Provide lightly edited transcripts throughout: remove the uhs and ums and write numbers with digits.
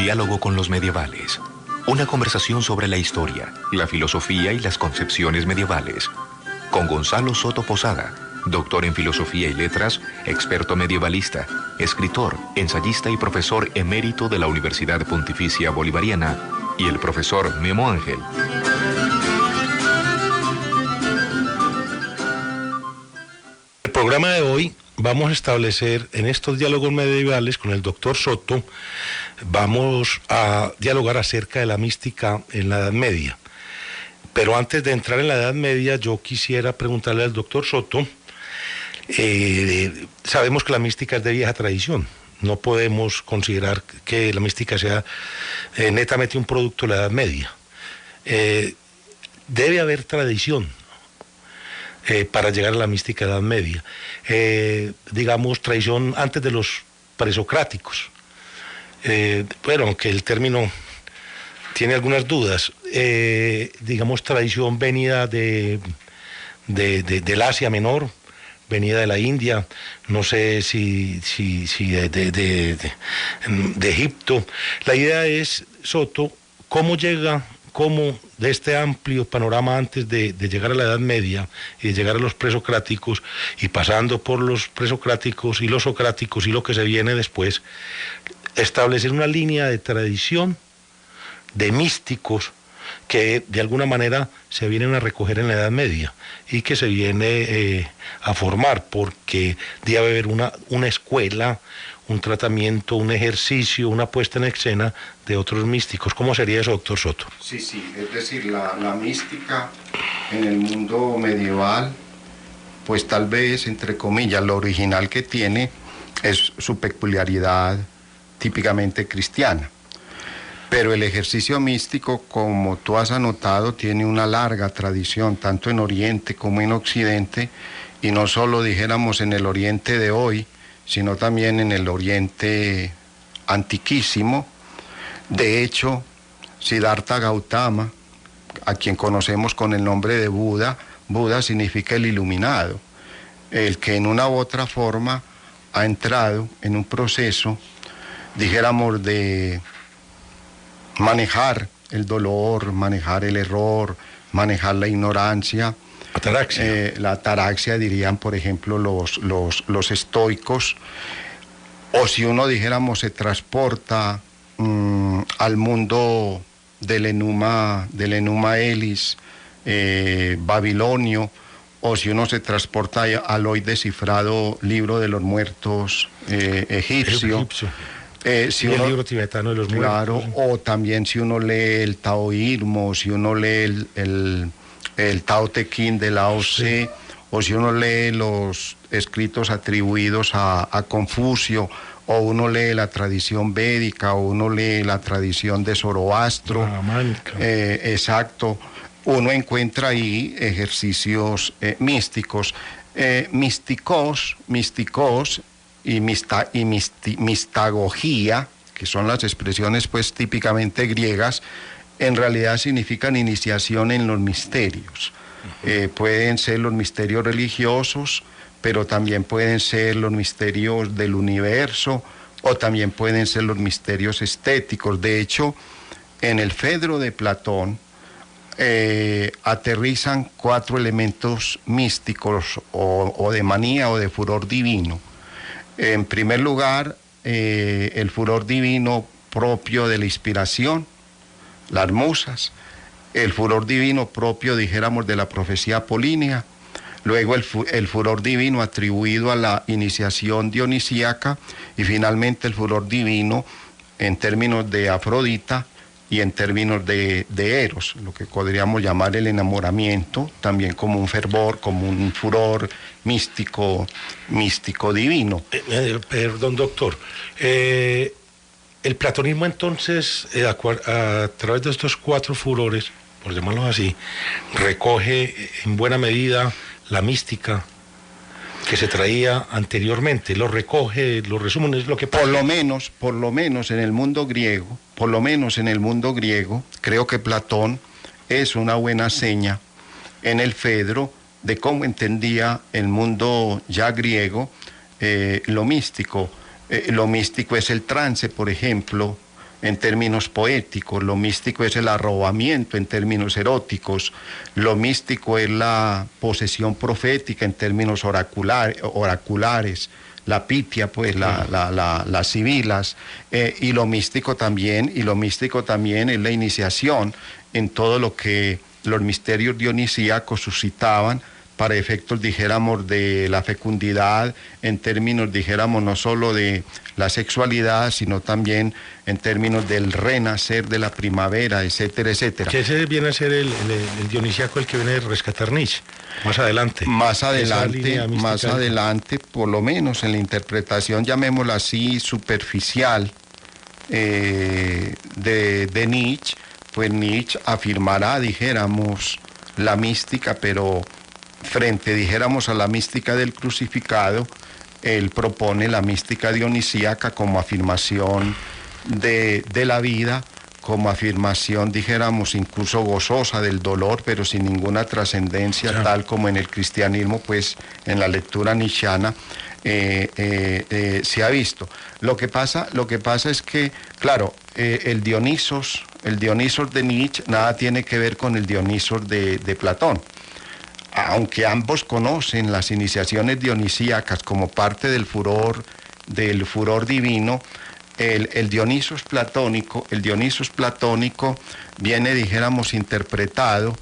Diálogo con los medievales. Una conversación sobre la historia, la filosofía y las concepciones medievales. Con Gonzalo Soto Posada, doctor en Filosofía y Letras, experto medievalista, escritor, ensayista y profesor emérito de la Universidad Pontificia Bolivariana, y el profesor Memo Ángel. El programa de hoy vamos a establecer en estos diálogos medievales con el doctor Soto, vamos a dialogar acerca de la mística en la Edad Media. Pero antes de entrar en la Edad Media, yo quisiera preguntarle al doctor Soto, sabemos que la mística es de vieja tradición, no podemos considerar que la mística sea netamente un producto de la Edad Media. Debe haber tradición para llegar a la mística de la Edad Media. Digamos, tradición antes de los presocráticos. Bueno, aunque el término tiene algunas dudas. Digamos, tradición venida del Asia Menor, venida de la India, no sé si de Egipto. La idea es, Soto, ¿cómo de este amplio panorama antes de llegar a la Edad Media y de llegar a los presocráticos y pasando por los presocráticos y los socráticos y lo que se viene después, establecer una línea de tradición de místicos que de alguna manera se vienen a recoger en la Edad Media y que se viene a formar, porque debe haber una escuela, un tratamiento, un ejercicio, una puesta en escena de otros místicos. ¿Cómo sería eso, doctor Soto? Sí, es decir, la mística en el mundo medieval, pues tal vez, entre comillas, lo original que tiene es su peculiaridad típicamente cristiana. Pero el ejercicio místico, como tú has anotado, tiene una larga tradición, tanto en Oriente como en Occidente, y no solo, dijéramos, en el Oriente de hoy, sino también en el Oriente antiquísimo. De hecho, Siddhartha Gautama, a quien conocemos con el nombre de Buda, Buda significa el iluminado, el que en una u otra forma ha entrado en un proceso, dijéramos, de manejar el dolor, manejar el error, manejar la ignorancia. Ataraxia. La ataraxia, dirían, por ejemplo, los estoicos. O si uno, dijéramos, se transporta al mundo del Enuma Elis, babilonio, o si uno se transporta al hoy descifrado libro de los muertos egipcio. Si el libro tibetano de los muertos. Claro, o también si uno lee el taoísmo, si uno lee el Tao Te Ching de Lao Tse, sí, o si uno lee los escritos atribuidos a Confucio, o uno lee la tradición védica, o uno lee la tradición de Zoroastro. Exacto. Uno encuentra ahí ejercicios místicos. Místicos y mistagogía, que son las expresiones pues típicamente griegas, en realidad significan iniciación en los misterios. Pueden ser los misterios religiosos, pero también pueden ser los misterios del universo, o también pueden ser los misterios estéticos. De hecho, en el Fedro de Platón aterrizan 4 elementos místicos o de manía o de furor divino. En primer lugar, el furor divino propio de la inspiración, las musas, el furor divino propio, dijéramos, de la profecía apolínea, luego el furor divino atribuido a la iniciación dionisíaca, y finalmente el furor divino en términos de Afrodita y en términos de Eros, lo que podríamos llamar el enamoramiento, también como un fervor, como un furor místico divino. Perdón, doctor. El platonismo entonces, a través de estos 4 furores, por llamarlos así, recoge en buena medida la mística que se traía anteriormente, lo recoge, lo resume, es lo que pasa. Por lo menos en el mundo griego, creo que Platón es una buena seña en el Fedro de cómo entendía el mundo ya griego lo místico. Lo místico es el trance, por ejemplo, en términos poéticos, lo místico es el arrobamiento en términos eróticos, lo místico es la posesión profética en términos oraculares, la pitia, pues las sibilas, y lo místico también es la iniciación en todo lo que los misterios dionisíacos suscitaban para efectos, dijéramos, de la fecundidad, en términos, dijéramos, no solo de la sexualidad, sino también en términos del renacer de la primavera, etcétera, etcétera. Que ese viene a ser el dionisíaco, el que viene a rescatar Nietzsche, más adelante. Más adelante, por lo menos en la interpretación, llamémosla así, superficial de Nietzsche, pues Nietzsche afirmará, dijéramos, la mística, pero frente, dijéramos, a la mística del crucificado, él propone la mística dionisíaca como afirmación de la vida, como afirmación, dijéramos, incluso gozosa del dolor, pero sin ninguna trascendencia, claro, tal como en el cristianismo, pues en la lectura nietzscheana se ha visto. Lo que pasa es que, claro, el Dionisos de Nietzsche nada tiene que ver con el Dionisos de Platón. Aunque ambos conocen las iniciaciones dionisíacas como parte del furor divino, el Dionisos platónico viene, dijéramos, interpretado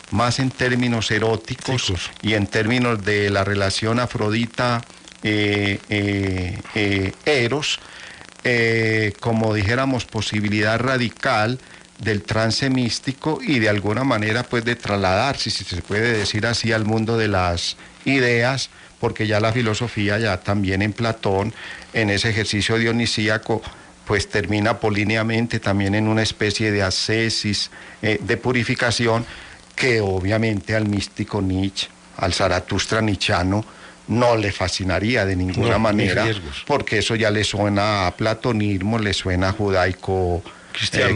más en términos eróticos, sí, y en términos de la relación Afrodita Eros, como dijéramos, posibilidad radical del trance místico y de alguna manera pues de trasladarse, si se puede decir así, al mundo de las ideas, porque ya la filosofía, ya también en Platón, en ese ejercicio dionisíaco, pues termina políneamente también en una especie de ascesis, de purificación, que obviamente al místico Nietzsche, al Zaratustra nietzscheano, no le fascinaría de ninguna manera, porque eso ya le suena a platonismo, le suena a judaico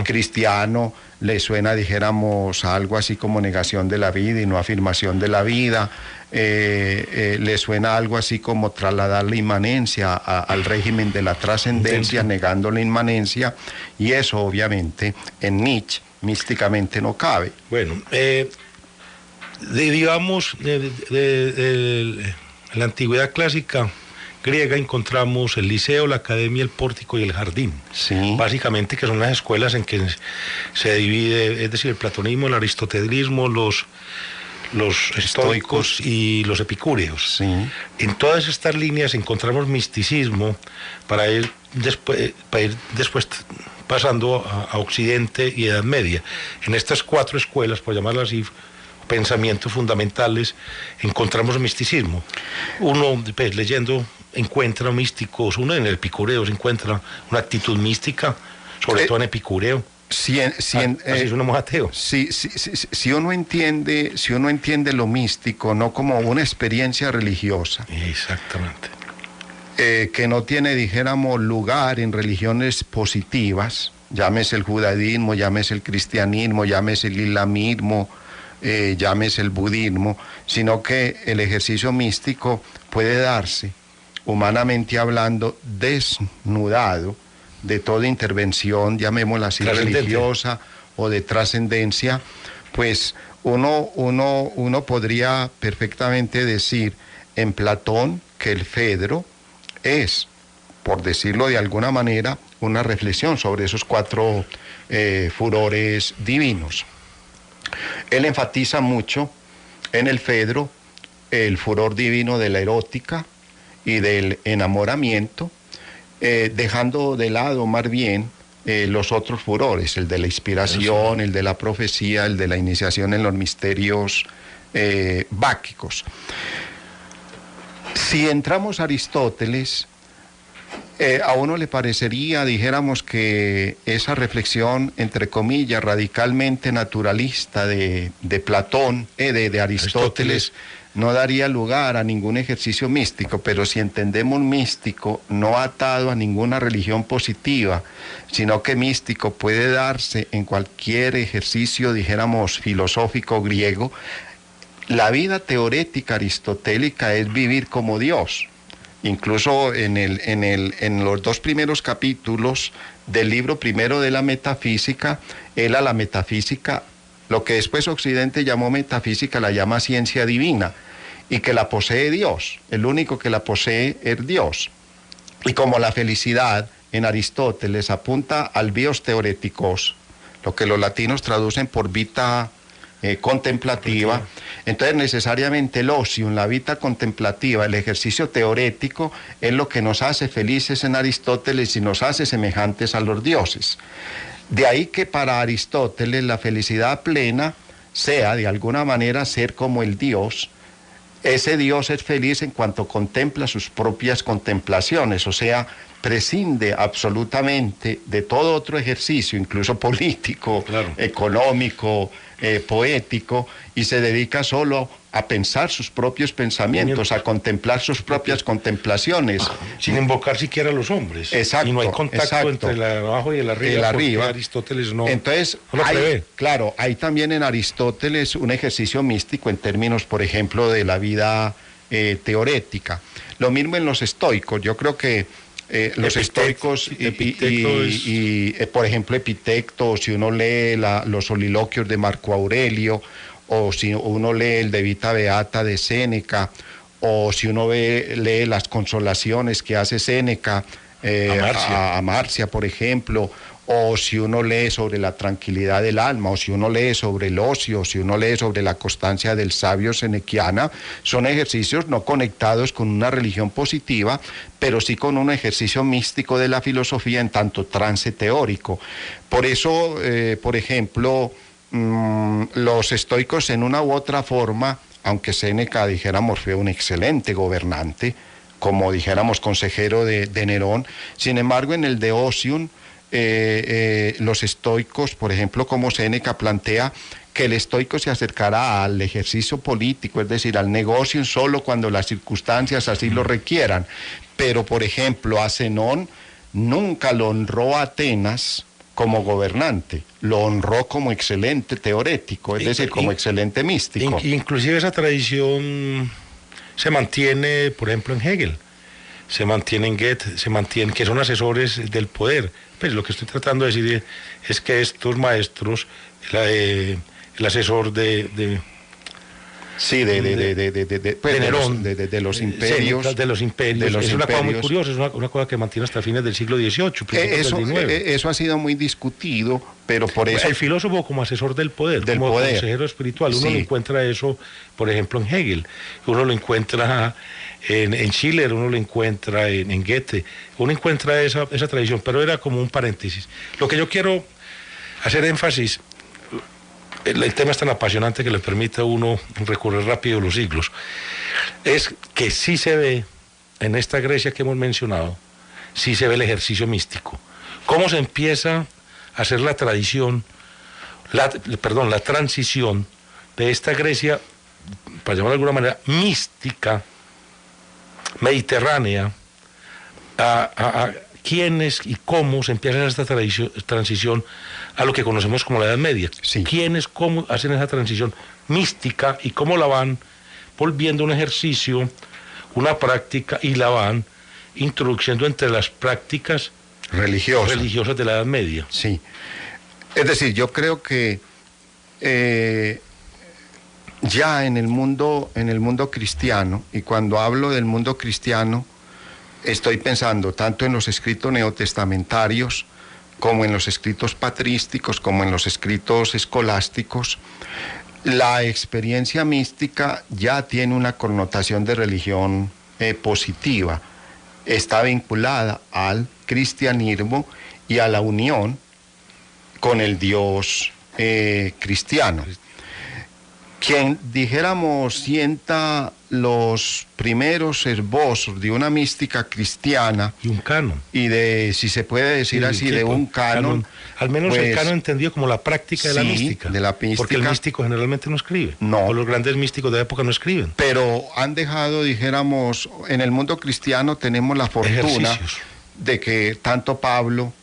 cristiano, le suena, dijéramos, a algo así como negación de la vida y no afirmación de la vida, le suena algo así como trasladar la inmanencia al régimen de la trascendencia, negando la inmanencia, y eso obviamente en Nietzsche místicamente no cabe. Bueno, digamos, en la antigüedad clásica griega encontramos el liceo, la academia, el pórtico y el jardín. Sí. Básicamente, que son las escuelas en que se divide, es decir, el platonismo, el aristotelismo, los estoicos y los epicúreos. Sí. En todas estas líneas encontramos misticismo para ir después pasando a Occidente y Edad Media. En estas 4 escuelas, por llamarlas así, pensamientos fundamentales, encontramos misticismo. Uno, pues, leyendo, encuentra místicos, uno en el Epicureo se encuentra una actitud mística, sobre todo en Epicureo. Así es uno ateo. Si uno entiende lo místico no como una experiencia religiosa. Exactamente. Que no tiene, dijéramos, lugar en religiones positivas, llámese el judaísmo, llámese el cristianismo, llámese el islamismo, llámese el budismo, sino que el ejercicio místico puede darse, humanamente hablando, desnudado de toda intervención, llamémosla así, religiosa o de trascendencia, pues uno podría perfectamente decir en Platón que el Fedro es, por decirlo de alguna manera, una reflexión sobre esos 4 furores divinos. Él enfatiza mucho en el Fedro el furor divino de la erótica y del enamoramiento, dejando de lado más bien los otros furores, el de la inspiración, el de la profecía, el de la iniciación en los misterios báquicos. Si entramos a Aristóteles, a uno le parecería, dijéramos, que esa reflexión, entre comillas, radicalmente naturalista de Platón, de Aristóteles, no daría lugar a ningún ejercicio místico, pero si entendemos místico no atado a ninguna religión positiva, sino que místico puede darse en cualquier ejercicio, dijéramos, filosófico griego, la vida teorética aristotélica es vivir como Dios. Incluso en los 2 primeros capítulos del libro primero de la metafísica, él a la metafísica, lo que después Occidente llamó metafísica, la llama ciencia divina, y que la posee Dios. El único que la posee es Dios. Y como la felicidad en Aristóteles apunta al bios theoreticos, lo que los latinos traducen por vita contemplativa, entonces necesariamente el ocio, la vita contemplativa, el ejercicio teorético, es lo que nos hace felices en Aristóteles y nos hace semejantes a los dioses. De ahí que para Aristóteles la felicidad plena sea, de alguna manera, ser como el Dios. Ese Dios es feliz en cuanto contempla sus propias contemplaciones, o sea, prescinde absolutamente de todo otro ejercicio, incluso político, claro, económico, poético, y se dedica solo a pensar sus propios pensamientos, a contemplar sus propias contemplaciones. Sin invocar siquiera a los hombres. Exacto. Y no hay contacto entre el abajo y el arriba. El arriba. Aristóteles no. Entonces, no lo prevé. Claro, hay también en Aristóteles un ejercicio místico en términos, por ejemplo, de la vida teorética. Lo mismo en los estoicos. Yo creo que los estoicos por ejemplo, Epicteto, si uno lee los soliloquios de Marco Aurelio, o si uno lee el de Vita Beata de Séneca, o si uno lee las consolaciones que hace Séneca a Marcia, por ejemplo, o si uno lee sobre la tranquilidad del alma, o si uno lee sobre el ocio, o si uno lee sobre la constancia del sabio senequiana, son ejercicios no conectados con una religión positiva, pero sí con un ejercicio místico de la filosofía en tanto trance teórico. Por eso, por ejemplo, los estoicos en una u otra forma, aunque Séneca, dijéramos, fue un excelente gobernante, como dijéramos consejero de Nerón, sin embargo en el de Ossium, los estoicos, por ejemplo, como Séneca plantea que el estoico se acercará al ejercicio político, es decir, al negocio solo cuando las circunstancias así lo requieran. Pero, por ejemplo, a Zenón nunca lo honró a Atenas como gobernante, lo honró como excelente teorético, es decir, como excelente místico. Inclusive esa tradición se mantiene, por ejemplo, en Hegel, se mantiene en Goethe, se mantiene, que son asesores del poder. Pues lo que estoy tratando de decir es que estos maestros, el asesor de Nerón, de los imperios. Es una cosa muy curiosa, es una cosa que mantiene hasta fines del siglo XVIII. Eso ha sido muy discutido, pero por eso... El filósofo como asesor del poder, como consejero espiritual, uno lo encuentra eso, por ejemplo, en Hegel, uno lo encuentra en Schiller, uno lo encuentra en Goethe, uno encuentra esa tradición, pero era como un paréntesis. Lo que yo quiero hacer énfasis, el tema es tan apasionante que le permite a uno recorrer rápido los siglos, es que sí se ve en esta Grecia que hemos mencionado, sí se ve el ejercicio místico. ¿Cómo se empieza a hacer la tradición, la transición de esta Grecia, para llamarlo de alguna manera, mística, mediterránea, a quiénes y cómo se empieza esta transición a lo que conocemos como la Edad Media? Sí. ¿Quiénes, cómo hacen esa transición mística y cómo la van volviendo un ejercicio, una práctica, y la van introduciendo entre las prácticas religiosas de la Edad Media? Sí. Es decir, yo creo que ya en el mundo cristiano, y cuando hablo del mundo cristiano, estoy pensando tanto en los escritos neotestamentarios, como en los escritos patrísticos, como en los escritos escolásticos. La experiencia mística ya tiene una connotación de religión positiva. Está vinculada al cristianismo y a la unión con el Dios cristiano. Quien, dijéramos, sienta los primeros esbozos de una mística cristiana y un canon, y de, si se puede decir así, de un canon, al menos pues, el canon entendido como la práctica de la mística, porque el místico generalmente no escribe, o los grandes místicos de la época no escriben, pero han dejado, dijéramos, en el mundo cristiano tenemos la fortuna de que tanto Pablo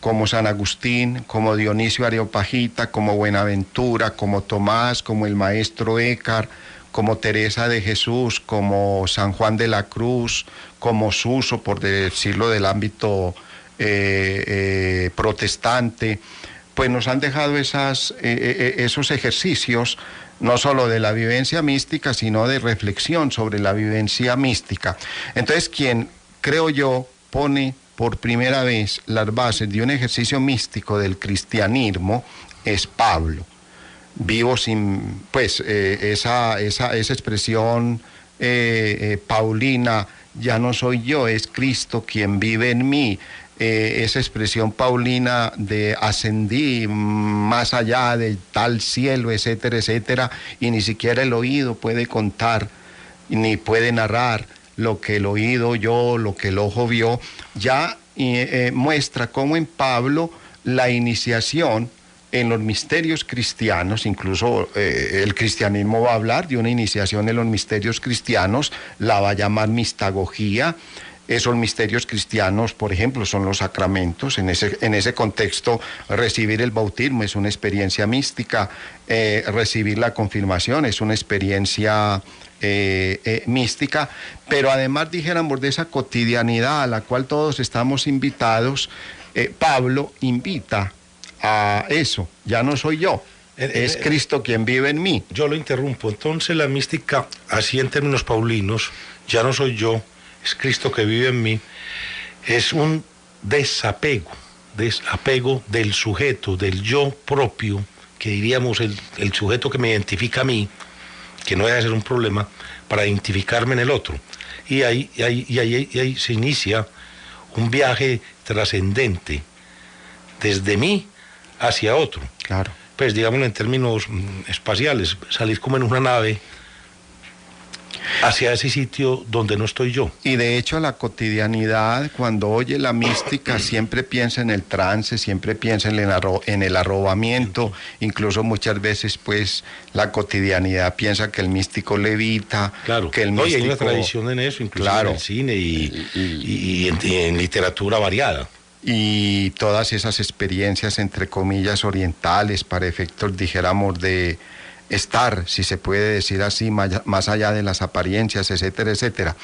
como San Agustín, como Dionisio Areopagita, como Buenaventura, como Tomás, como el maestro Écar, como Teresa de Jesús, como San Juan de la Cruz, como Suso, por decirlo del ámbito protestante, pues nos han dejado esos ejercicios, no solo de la vivencia mística, sino de reflexión sobre la vivencia mística. Entonces, quien, creo yo, pone por primera vez las bases de un ejercicio místico del cristianismo es Pablo. Vivo sin, pues, esa expresión paulina, ya no soy yo, es Cristo quien vive en mí. Esa expresión paulina de ascendí más allá del tal cielo, etcétera, etcétera, y ni siquiera el oído puede contar, ni puede narrar lo que el oído oyó, lo que el ojo vio, ya muestra cómo en Pablo la iniciación en los misterios cristianos, incluso el cristianismo va a hablar de una iniciación en los misterios cristianos, la va a llamar mistagogía. Esos misterios cristianos, por ejemplo, son los sacramentos. En ese contexto, recibir el bautismo es una experiencia mística, recibir la confirmación es una experiencia mística, pero además, dijéramos, de esa cotidianidad a la cual todos estamos invitados, Pablo invita a eso. Ya no soy yo, es Cristo quien vive en mí. Yo lo interrumpo. Entonces la mística, así en términos paulinos, ya no soy yo, es Cristo que vive en mí, es un desapego del sujeto, del yo propio, que diríamos el sujeto que me identifica a mí, que no debe ser un problema, para identificarme en el otro. Y ahí se inicia un viaje trascendente, desde mí hacia otro. Claro. Pues digámoslo en términos espaciales, salir como en una nave hacia ese sitio donde no estoy yo. Y de hecho la cotidianidad, cuando oye la mística, siempre piensa en el trance, siempre piensa en el arrobamiento, incluso muchas veces pues la cotidianidad piensa que el místico levita, claro, que el místico... hay una tradición en eso, incluso claro, en el cine y en literatura variada. Y todas esas experiencias, entre comillas, orientales, para efectos, dijéramos, de estar, si se puede decir así, más allá de las apariencias, etcétera, etcétera.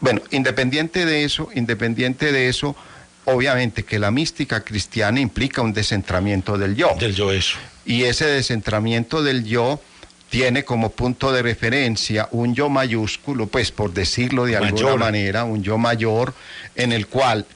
Bueno, independiente de eso, obviamente que la mística cristiana implica un descentramiento del yo. Del yo, eso. Y ese descentramiento del yo tiene como punto de referencia un yo mayúsculo, pues por decirlo de alguna manera, un yo mayor, en el cual,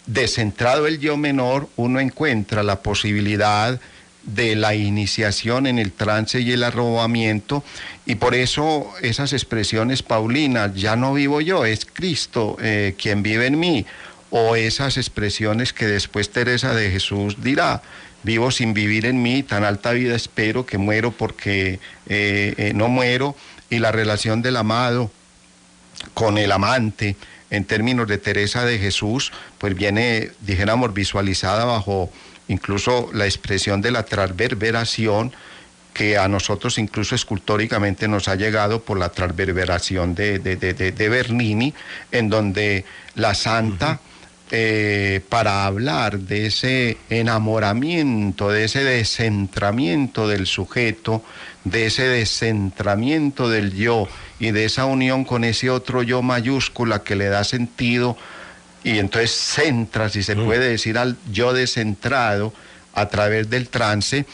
descentrado el yo menor, uno encuentra la posibilidad de la iniciación en el trance y el arrobamiento, y por eso esas expresiones paulinas, ya no vivo yo, es Cristo quien vive en mí, o esas expresiones que después Teresa de Jesús dirá, vivo sin vivir en mí, tan alta vida espero que muero porque no muero, y la relación del amado con el amante, en términos de Teresa de Jesús, pues viene, dijéramos, visualizada bajo incluso la expresión de la transverberación, que a nosotros incluso escultóricamente nos ha llegado por la transverberación de Bernini, en donde la santa, para hablar de ese enamoramiento, de ese descentramiento del sujeto, de ese descentramiento del yo y de esa unión con ese otro yo mayúscula que le da sentido, y entonces centra, si se puede decir, al yo descentrado a través del trance.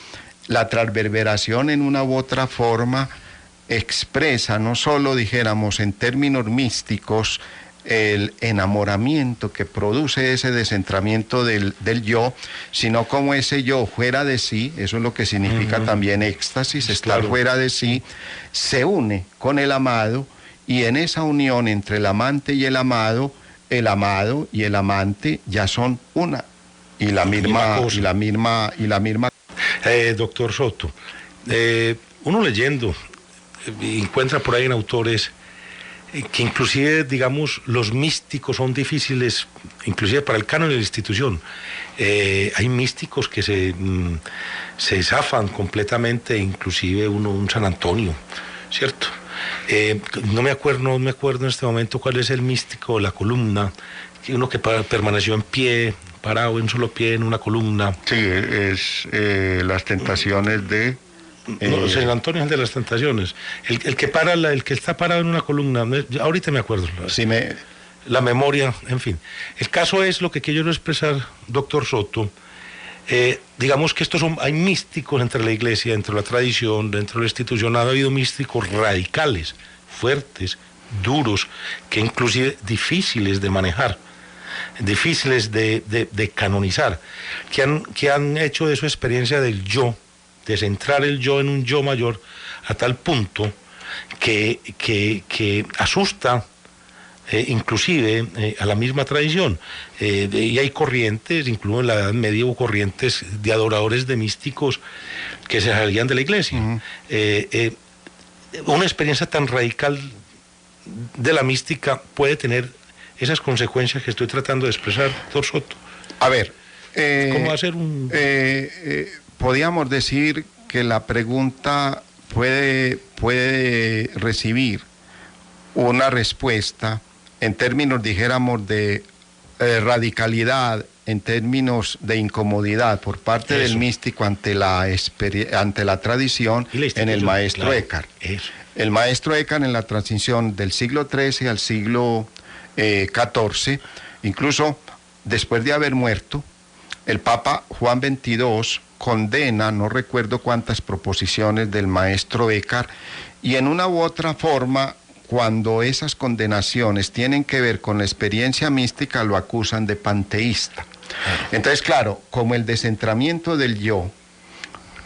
La transverberación en una u otra forma expresa, no solo, dijéramos, en términos místicos, el enamoramiento que produce ese descentramiento del yo, sino como ese yo fuera de sí, eso es lo que significa también éxtasis, estar fuera de sí, se une con el amado, y en esa unión entre el amante y el amado y el amante ya son una y la misma doctor Soto, uno leyendo encuentra por ahí en autores que inclusive, digamos, los místicos son difíciles, inclusive para el canon de la institución. Hay místicos que se zafan completamente, inclusive un San Antonio, ¿cierto? No me acuerdo en este momento cuál es el místico, la columna, uno que permaneció en pie, parado en un solo pie en una columna. Sí, es las tentaciones de No, San Antonio es el de las Tentaciones. El que el que está parado en una columna. Ahorita me acuerdo. Sí, la memoria, en fin. El caso es lo que quiero expresar, doctor Soto. Digamos que hay místicos entre la iglesia, dentro de la tradición, dentro de la institución. Ha habido místicos radicales, fuertes, duros, que inclusive difíciles de manejar, difíciles de canonizar, que han hecho de su experiencia del yo, de centrar el yo en un yo mayor, a tal punto que asusta inclusive a la misma tradición. Y hay corrientes, incluso en la Edad Media hubo corrientes de adoradores de místicos que se salían de la iglesia. Una experiencia tan radical de la mística puede tener esas consecuencias que estoy tratando de expresar, doctor Soto. A ver, ¿cómo hacer un...? Podríamos decir que la pregunta puede recibir una respuesta en términos, dijéramos, de radicalidad, en términos de incomodidad por parte del místico ante la tradición en el maestro Eckhart. El maestro Eckhart, en la transición del siglo XIII al siglo XIV, incluso después de haber muerto, el Papa Juan XXII condena, no recuerdo cuántas proposiciones del maestro Eckhart, y en una u otra forma, cuando esas condenaciones tienen que ver con la experiencia mística, lo acusan de panteísta. Entonces, claro, como el descentramiento del yo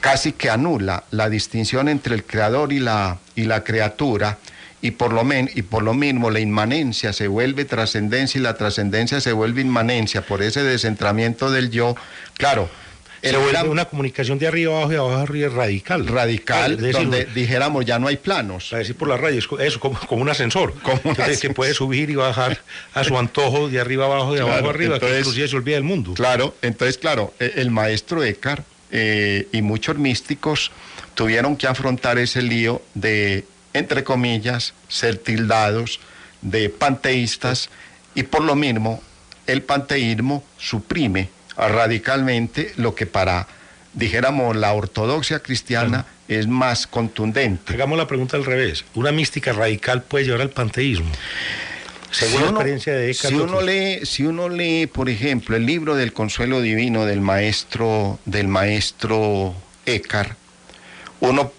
casi que anula la distinción entre el creador y la criatura, y por lo mismo la inmanencia se vuelve trascendencia y la trascendencia se vuelve inmanencia por ese descentramiento del yo, claro. Se vuelve una comunicación de arriba abajo y abajo arriba radical. Radical, donde dijéramos ya no hay planos. Para decir por las rayas, eso, como un ascensor. Que puede subir y bajar a su antojo de arriba abajo, de abajo arriba, entonces, que inclusive se olvida del mundo. Claro, entonces claro, el maestro Eckhart y muchos místicos tuvieron que afrontar ese lío de, entre comillas, ser tildados de panteístas, y por lo mismo el panteísmo suprime radicalmente lo que para, dijéramos, la ortodoxia cristiana es más contundente. Hagamos la pregunta al revés. ¿Una mística radical puede llevar al panteísmo? Según la experiencia de Eckhart. Si uno lee, por ejemplo, el libro del Consuelo Divino del maestro Eckhart, uno,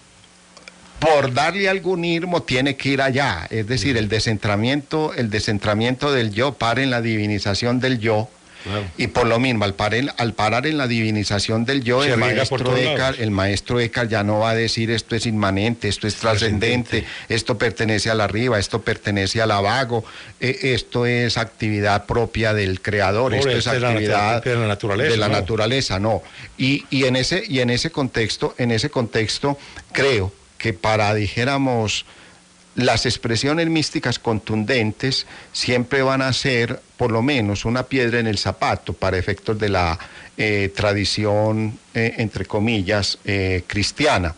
por darle algún irmo, tiene que ir allá. Es decir, el descentramiento del yo para en la divinización del yo. Claro. Y por lo mismo, al parar en la divinización del yo, el maestro Eckhart ya no va a decir esto es inmanente, esto es trascendente, esto pertenece al arriba, esto pertenece al abago, esto es actividad propia del creador, esto es actividad de la naturaleza, no. Y en ese contexto creo que para, dijéramos, las expresiones místicas contundentes siempre van a ser, por lo menos, una piedra en el zapato para efectos de la tradición, entre comillas, cristiana.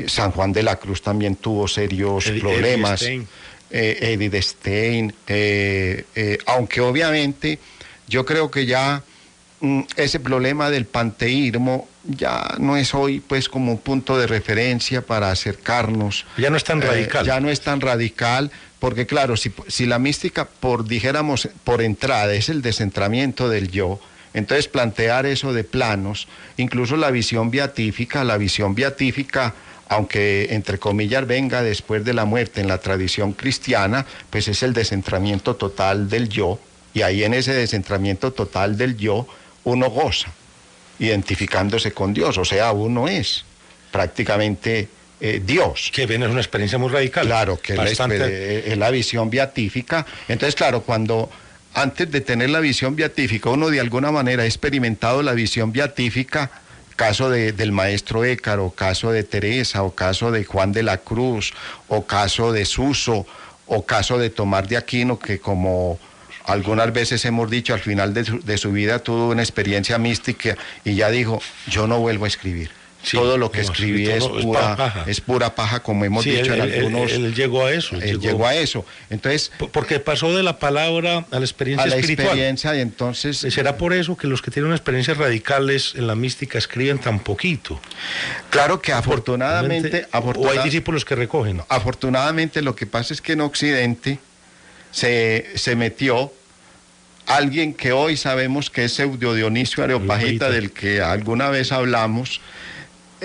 San Juan de la Cruz también tuvo serios problemas. Edith Stein, aunque obviamente yo creo que ya ese problema del panteísmo ya no es hoy pues como un punto de referencia para acercarnos. Ya no es tan radical. Ya no es tan radical, porque claro, si la mística, dijéramos, por entrada es el descentramiento del yo, entonces plantear eso de planos, incluso la visión beatífica, aunque entre comillas venga después de la muerte en la tradición cristiana, pues es el descentramiento total del yo, y ahí en ese descentramiento total del yo uno goza, identificándose con Dios, o sea, uno es prácticamente Dios. Que bien, es una experiencia muy radical. Claro, que es la visión beatífica. Entonces, claro, cuando antes de tener la visión beatífica, uno de alguna manera ha experimentado la visión beatífica, caso del maestro Eckhart, o caso de Teresa, o caso de Juan de la Cruz, o caso de Suso, o caso de Tomás de Aquino, que como algunas veces hemos dicho, al final de su vida tuvo una experiencia mística y ya dijo, yo no vuelvo a escribir. Sí, todo lo que no, escribí sí, es todo pura, es pura paja, como hemos Sí, dicho en algunos. él llegó a eso. Él llegó a eso. Entonces, Porque pasó de la palabra a la experiencia a la espiritual. experiencia, y entonces... ¿Será por eso que los que tienen experiencias radicales en la mística escriben tan poquito? Claro que afortunadamente... ¿O hay discípulos que recogen? Afortunadamente lo que pasa es que en Occidente se metió alguien que hoy sabemos que es Pseudo Dionisio Areopagita, del que alguna vez hablamos.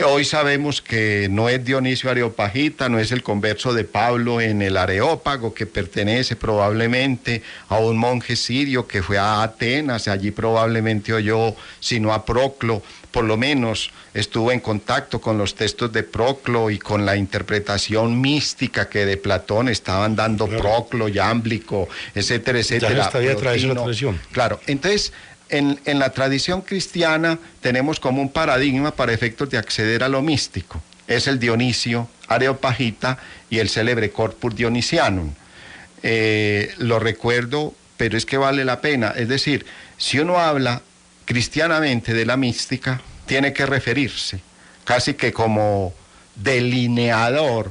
Hoy sabemos que no es Dionisio Areopagita, no es el converso de Pablo en el Areópago, que pertenece probablemente a un monje sirio que fue a Atenas, allí probablemente oyó, sino a Proclo, por lo menos estuvo en contacto con los textos de Proclo y con la interpretación mística que de Platón estaban dando Proclo, Yámblico, etcétera, etcétera. Ya está la tradición. Claro, entonces... En la tradición cristiana tenemos como un paradigma para efectos de acceder a lo místico. Es el Dionisio Areopagita y el célebre Corpus Dionisianum. Lo recuerdo, pero es que vale la pena. Es decir, si uno habla cristianamente de la mística, tiene que referirse casi que como delineador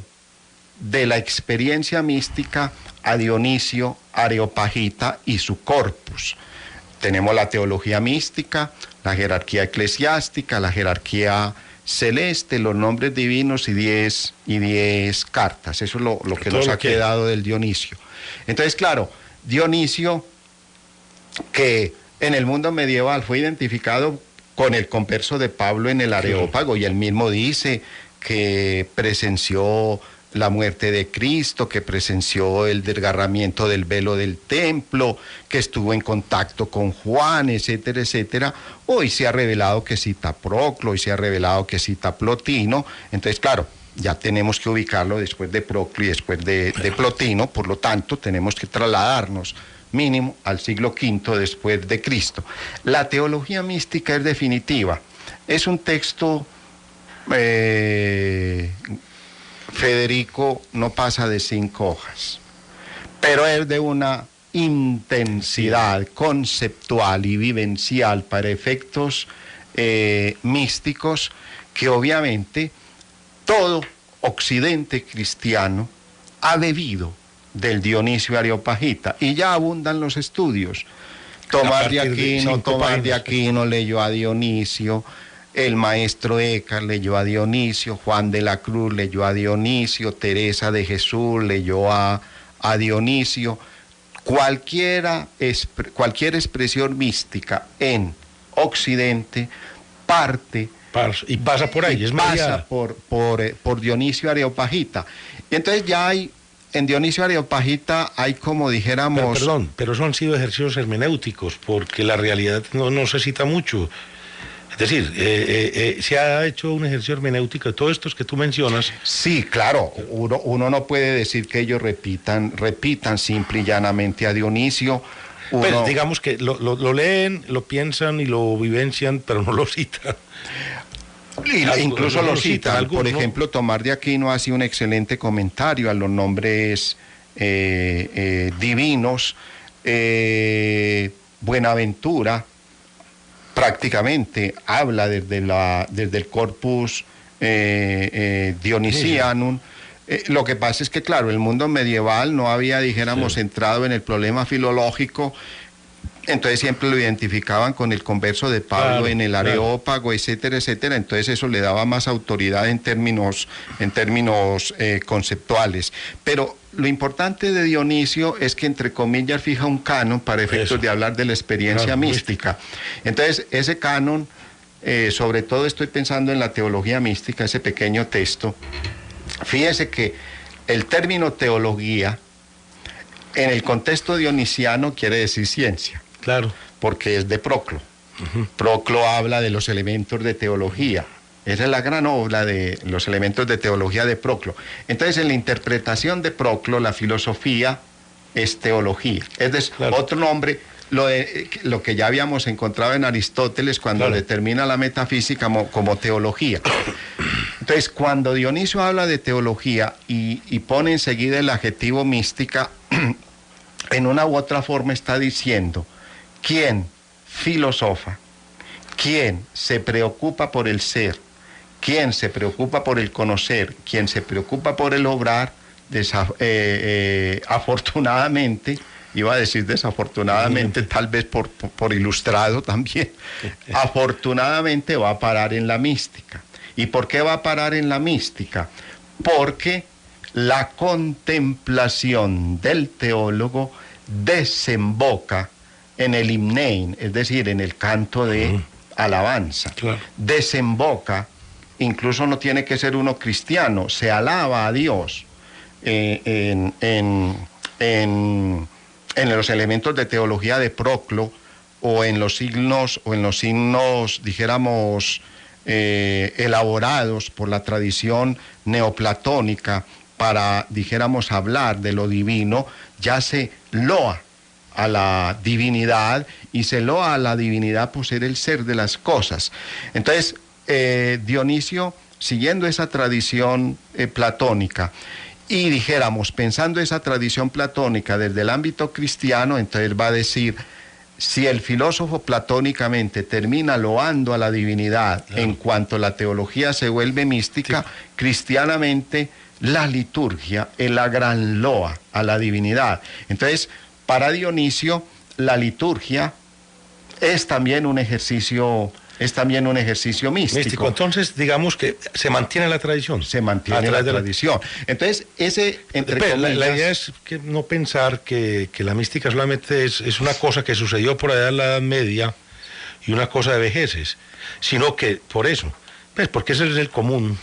de la experiencia mística a Dionisio Areopagita y su corpus. Tenemos la teología mística, la jerarquía eclesiástica, la jerarquía celeste, los nombres divinos y 10 cartas. Eso es lo que nos ha quedado del Dionisio. Entonces, claro, Dionisio, que en el mundo medieval fue identificado con el converso de Pablo en el Areópago, y él mismo dice que presenció la muerte de Cristo, que presenció el desgarramiento del velo del templo, que estuvo en contacto con Juan, etcétera, etcétera. Hoy se ha revelado que cita Proclo, hoy se ha revelado que cita Plotino. Entonces, claro, ya tenemos que ubicarlo después de Proclo y después de Plotino, por lo tanto, tenemos que trasladarnos mínimo al siglo V después de Cristo. La teología mística es definitiva. Es un texto... Federico, no pasa de 5 hojas, pero es de una intensidad conceptual y vivencial para efectos místicos que obviamente todo Occidente cristiano ha bebido del Dionisio Areopagita, y ya abundan los estudios. Tomás de Aquino leyó a Dionisio, el maestro Eckhart leyó a Dionisio, Juan de la Cruz leyó a Dionisio, Teresa de Jesús leyó a Dionisio. Cualquier expresión mística en Occidente parte y pasa por ahí, pasa por Dionisio Areopagita. Y entonces ya hay, en Dionisio Areopagita hay, como dijéramos... Pero eso han sido ejercicios hermenéuticos, porque la realidad no se cita mucho. Es decir, se ha hecho un ejercicio hermenéutico de todos estos que tú mencionas. Sí, claro, uno no puede decir que ellos repitan simple y llanamente a Dionisio. Pues digamos que lo leen, lo piensan y lo vivencian, pero no lo citan. Incluso lo citan. Por ejemplo, Tomás de Aquino hace un excelente comentario a los nombres divinos. Buenaventura prácticamente habla desde el Corpus Dionisianum. Lo que pasa es que, claro, el mundo medieval no había, dijéramos, entrado en el problema filológico, entonces siempre lo identificaban con el converso de Pablo en el Areópago, etcétera, etcétera. Entonces eso le daba más autoridad en términos conceptuales. Pero lo importante de Dionisio es que, entre comillas, fija un canon para efectos de hablar de la experiencia mística. Entonces, ese canon, sobre todo estoy pensando en la teología mística, ese pequeño texto. Fíjese que el término teología, en el contexto dionisiano, quiere decir ciencia. Claro. Porque es de Proclo. Proclo habla de los elementos de teología. Esa es la gran obra de los elementos de teología de Proclo. Entonces, en la interpretación de Proclo, la filosofía es teología. Es decir, otro nombre, lo que ya habíamos encontrado en Aristóteles cuando determina la metafísica como teología. Entonces, cuando Dionisio habla de teología y pone enseguida el adjetivo mística, en una u otra forma está diciendo: quien filosofa, quien se preocupa por el ser, quien se preocupa por el conocer, quien se preocupa por el obrar, afortunadamente, iba a decir desafortunadamente, tal vez por ilustrado también, afortunadamente va a parar en la mística. ¿Y por qué va a parar en la mística? Porque la contemplación del teólogo desemboca en el himnein, es decir, en el canto de alabanza. Claro. Desemboca, incluso no tiene que ser uno cristiano, se alaba a Dios en los elementos de teología de Proclo o en los signos, dijéramos, elaborados por la tradición neoplatónica para, dijéramos, hablar de lo divino, ya se loa a la divinidad y se loa a la divinidad por ser el ser de las cosas. Entonces, Dionisio, siguiendo esa tradición platónica, y dijéramos, pensando esa tradición platónica desde el ámbito cristiano, entonces va a decir, si el filósofo platónicamente termina loando a la divinidad, claro, en cuanto la teología se vuelve mística, cristianamente la liturgia es la gran loa a la divinidad. Entonces, para Dionisio, la liturgia es también un ejercicio místico. Entonces, digamos que se mantiene la tradición. Se mantiene la tradición. Entonces, la idea es que no pensar que la mística solamente es una cosa que sucedió por allá en la Edad Media y una cosa de vejeces, sino que por eso, pues porque ese es el común.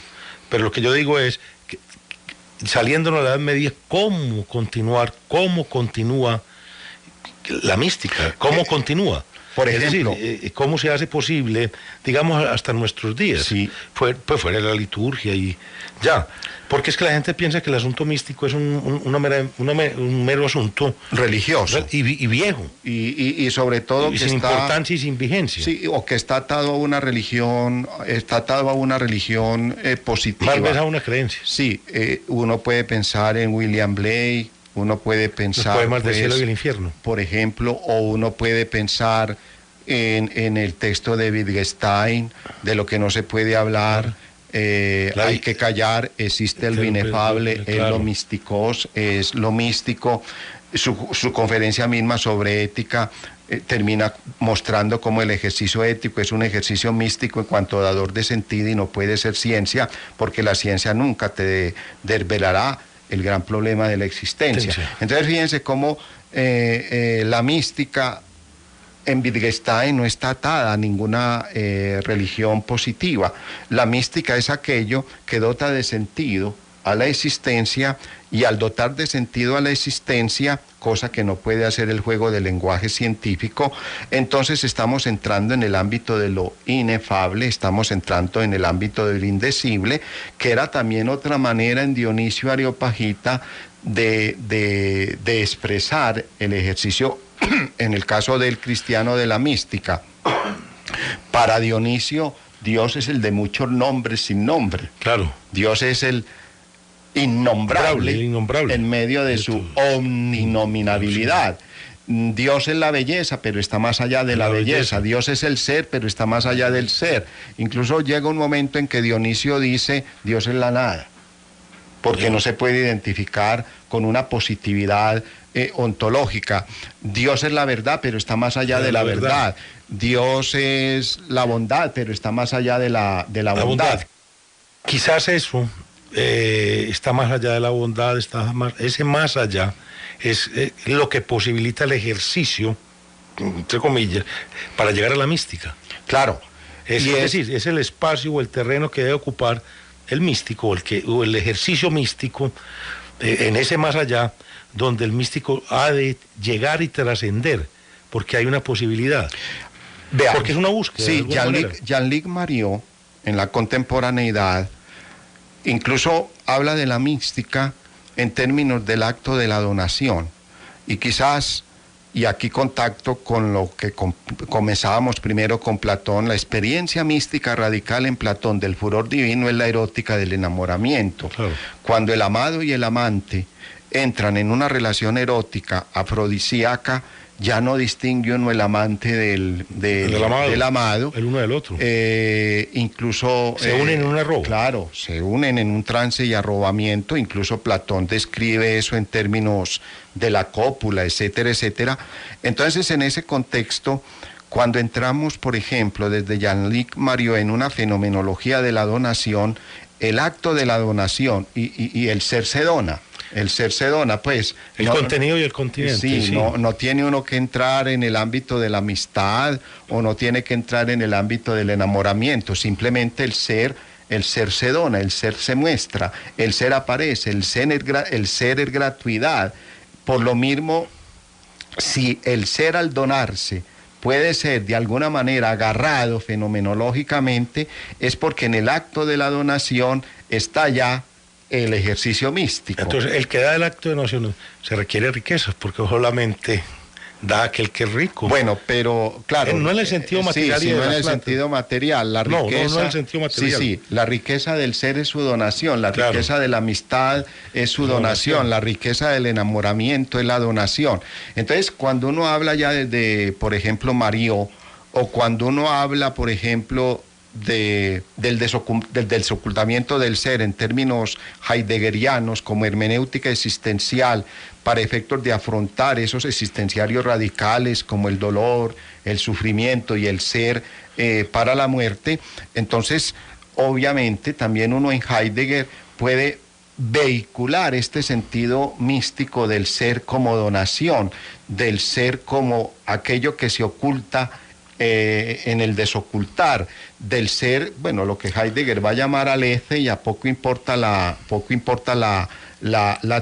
Pero lo que yo digo es que saliéndonos de la Edad Media, cómo continúa la mística, cómo continúa. Por ejemplo, es decir, ¿cómo se hace posible, digamos, hasta nuestros días? Sí. Pues fuera de la liturgia y ya. Porque es que la gente piensa que el asunto místico es un mero asunto religioso y viejo. Y sobre todo y sin importancia y sin vigencia. Sí, o que está atado a una religión, positiva. Tal vez a una creencia. Sí, uno puede pensar en William Blake, uno puede pensar... Los poemas del cielo y el infierno. Por ejemplo, o uno puede pensar en el texto de Wittgenstein, de lo que no se puede hablar, hay que callar, existe lo inefable, claro, es lo místico. Su conferencia misma sobre ética termina mostrando cómo el ejercicio ético es un ejercicio místico en cuanto dador de sentido y no puede ser ciencia, porque la ciencia nunca te desvelará el gran problema de la existencia. Sí. Entonces fíjense cómo la mística en Wittgenstein no está atada a ninguna religión positiva. La mística es aquello que dota de sentido a la existencia, y al dotar de sentido a la existencia, cosa que no puede hacer el juego del lenguaje científico, entonces estamos entrando en el ámbito de lo inefable, estamos entrando en el ámbito del indecible, que era también otra manera en Dionisio Areopagita de expresar el ejercicio, en el caso del cristiano, de la mística. Para Dionisio, Dios es el de muchos nombres sin nombre. Claro. Dios es el innombrable, en medio de su omninominabilidad. Dios es la belleza, pero está más allá de la belleza. Dios es el ser, pero está más allá del ser. Incluso llega un momento en que Dionisio dice, Dios es la nada, porque no se puede identificar con una positividad ontológica. Dios es la verdad, pero está más allá de la verdad. Dios es la bondad, pero está más allá de la bondad. Quizás eso está más allá de la bondad, ese más allá es lo que posibilita el ejercicio, entre comillas, para llegar a la mística. Claro. Es decir, es el espacio o el terreno que debe ocupar el místico o el ejercicio místico en ese más allá, donde el místico ha de llegar y trascender, porque hay una posibilidad. Veamos. Porque es una búsqueda. Sí, Jean-Luc Mariot, en la contemporaneidad, incluso habla de la mística en términos del acto de la donación. Y quizás, y aquí contacto con lo que comenzábamos primero con Platón, la experiencia mística radical en Platón del furor divino es la erótica del enamoramiento. Claro. Cuando el amado y el amante entran en una relación erótica, afrodisíaca, ya no distingue uno el amante del amado, el uno del otro. Incluso... Se unen en un arrobo. Claro, se unen en un trance y arrobamiento, incluso Platón describe eso en términos de la cópula, etcétera, etcétera. Entonces, en ese contexto, cuando entramos, por ejemplo, desde Jean-Luc Mariot en una fenomenología de la donación, el acto de la donación y el ser se dona. El ser se dona, pues... El contenido y el continente. Sí, sí. No tiene uno que entrar en el ámbito de la amistad o no tiene que entrar en el ámbito del enamoramiento. Simplemente el ser se dona, el ser se muestra, el ser aparece, el ser es gratuidad. Por lo mismo, si el ser al donarse puede ser de alguna manera agarrado fenomenológicamente, es porque en el acto de la donación está ya el ejercicio místico. Entonces, el que da el acto de donación se requiere riquezas, porque solamente da aquel que es rico. Bueno, pero claro... No en el sentido material. Sí, no en el sentido material. La riqueza, no en el sentido material. Sí, la riqueza del ser es su donación, la riqueza de la amistad es su donación, la riqueza del enamoramiento es la donación. Entonces, cuando uno habla ya desde, por ejemplo, Mariot, o cuando uno habla, por ejemplo, del desocultamiento del ser en términos heideggerianos como hermenéutica existencial para efectos de afrontar esos existenciarios radicales como el dolor, el sufrimiento y el ser para la muerte, entonces obviamente también uno en Heidegger puede vehicular este sentido místico del ser como donación, del ser como aquello que se oculta en el desocultar, del ser, bueno, lo que Heidegger va a llamar alece, y a poco importa la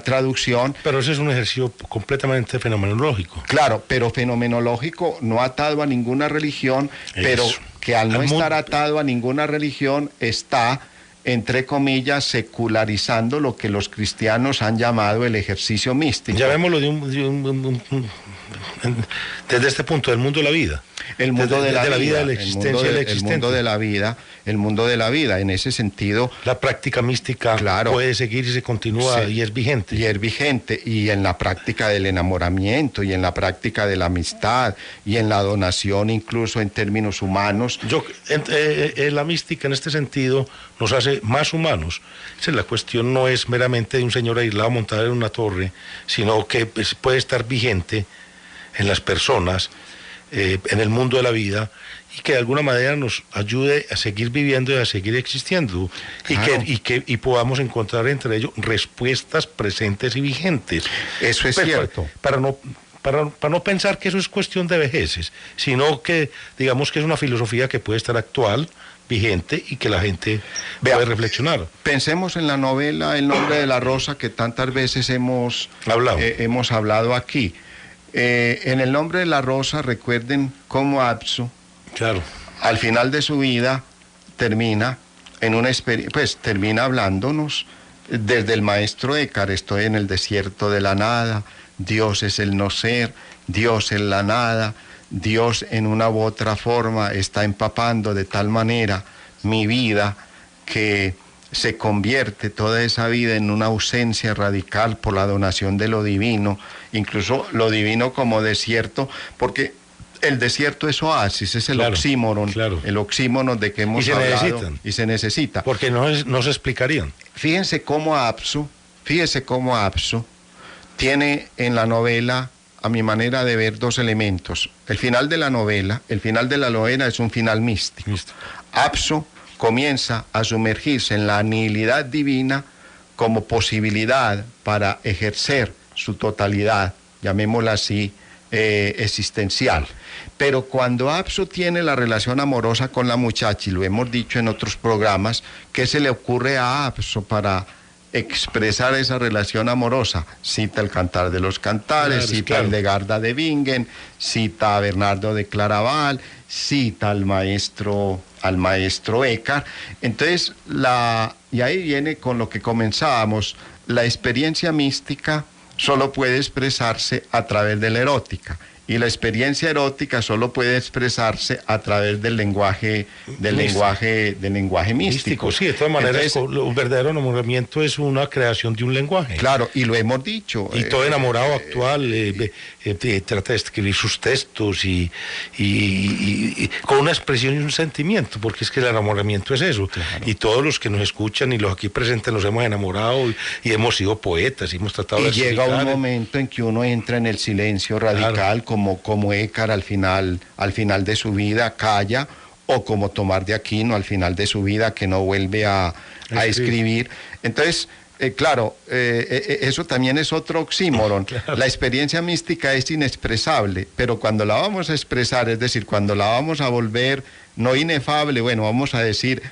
traducción. Pero ese es un ejercicio completamente fenomenológico. Claro, pero fenomenológico no atado a ninguna religión, pero que al no estar atado a ninguna religión está, entre comillas, secularizando lo que los cristianos han llamado el ejercicio místico. Llamémoslo desde este punto, del mundo de la vida. El mundo de la vida, de la existencia, el mundo de la vida, en ese sentido. La práctica mística puede seguir y se continúa y es vigente. Y es vigente, y en la práctica del enamoramiento, y en la práctica de la amistad, y en la donación incluso en términos humanos. La mística en este sentido nos hace más humanos. La cuestión no es meramente de un señor aislado montado en una torre, sino que puede estar vigente en las personas, en el mundo de la vida, y que de alguna manera nos ayude a seguir viviendo y a seguir existiendo, claro. y podamos encontrar entre ellos respuestas presentes y vigentes. Eso es cierto. Para no pensar que eso es cuestión de vejeces, sino que digamos que es una filosofía que puede estar actual, vigente, y que la gente puede reflexionar. Pensemos en la novela El nombre de la rosa, que tantas veces hemos hablado aquí. En El nombre de la rosa, recuerden cómo Apsu, al final de su vida, termina en una termina hablándonos desde el maestro Eckhart: estoy en el desierto de la nada, Dios es el no ser, Dios es la nada, Dios en una u otra forma está empapando de tal manera mi vida que se convierte toda esa vida en una ausencia radical por la donación de lo divino, incluso lo divino como desierto, porque el desierto es oasis, es el oxímoron, el oxímoron de que hemos hablado, y se necesita. Porque no se explicarían. Fíjense cómo Apsu tiene en la novela, a mi manera de ver, dos elementos. El final de la novela es un final místico. Apsu comienza a sumergirse en la nihilidad divina como posibilidad para ejercer su totalidad, llamémosla así, existencial. Pero cuando Apsu tiene la relación amorosa con la muchacha, y lo hemos dicho en otros programas, ¿qué se le ocurre a Apsu para expresar esa relación amorosa? Cita el Cantar de los Cantares, cita el de Garda de Bingen, cita a Bernardo de Claraval, cita al maestro Eckhart. Entonces, y ahí viene con lo que comenzábamos: la experiencia mística solo puede expresarse a través de la erótica, y la experiencia erótica solo puede expresarse a través del lenguaje místico. Sí, de todas maneras, entonces, un verdadero enamoramiento es una creación de un lenguaje. Claro, y lo hemos dicho. Y todo enamorado actual trata de escribir sus textos y con una expresión y un sentimiento, porque es que el enamoramiento es eso. Claro. Y todos los que nos escuchan y los aquí presentes nos hemos enamorado y hemos sido poetas y hemos tratado de explicar. Y llega un momento en que uno entra en el silencio radical, claro, como Écar al final de su vida calla, o como Tomás de Aquino al final de su vida, que no vuelve a escribir. Entonces, claro, eso también es otro oxímoron. Claro. La experiencia mística es inexpresable, pero cuando la vamos a expresar, es decir, cuando la vamos a volver no inefable, bueno, vamos a decir,